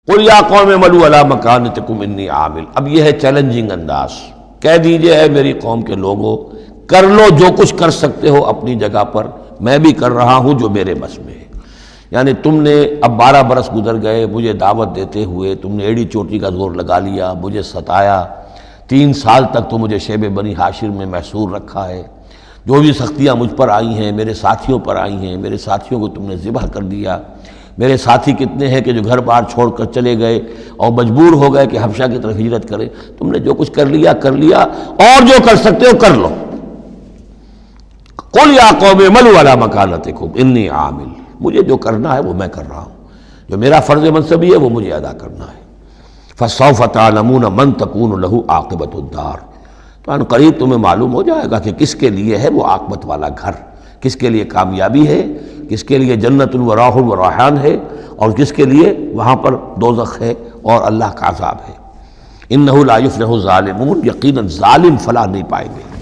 قل یا قوم اعملوا علی مکانتکم انی عامل، اب یہ ہے چیلنجنگ انداز، کہہ دیجئے اے میری قوم کے لوگوں، کر لو جو کچھ کر سکتے ہو اپنی جگہ پر، میں بھی کر رہا ہوں جو میرے بس میں ہے۔ یعنی تم نے اب 12 برس گزر گئے مجھے دعوت دیتے ہوئے، تم نے ایڑی چوٹی کا زور لگا لیا، مجھے ستایا، 3 سال تک تو مجھے شیب بنی ہاشم میں محصور رکھا ہے، جو بھی سختیاں مجھ پر آئی ہیں میرے ساتھیوں پر آئی ہیں، میرے ساتھیوں کو تم نے ذبح کر دیا، میرے ساتھی کتنے ہیں کہ جو گھر بار چھوڑ کر چلے گئے اور مجبور ہو گئے کہ حبشہ کی طرف ہجرت کریں، تم نے جو کچھ کر لیا اور جو کر سکتے ہو کر لو۔ قل یا قوم اعملوا علی مکانتکم انی عامل، مجھے جو کرنا ہے وہ میں کر رہا ہوں، جو میرا فرض منصبی ہے وہ مجھے ادا کرنا ہے۔ فسوف تعلمون من تکون لہ عاقبۃ الدار، تو ان قریب تمہیں معلوم ہو جائے گا کہ کس کے لیے ہے وہ عاقبت والا گھر، کس کے لیے کامیابی ہے، کس کے لیے جنت و راح و ریحان ہے، اور کس کے لیے وہاں پر دوزخ ہے اور اللہ کا عذاب ہے۔ انہ لا یفلح الظالمون، یقیناً ظالم فلاح نہیں پائیں گے۔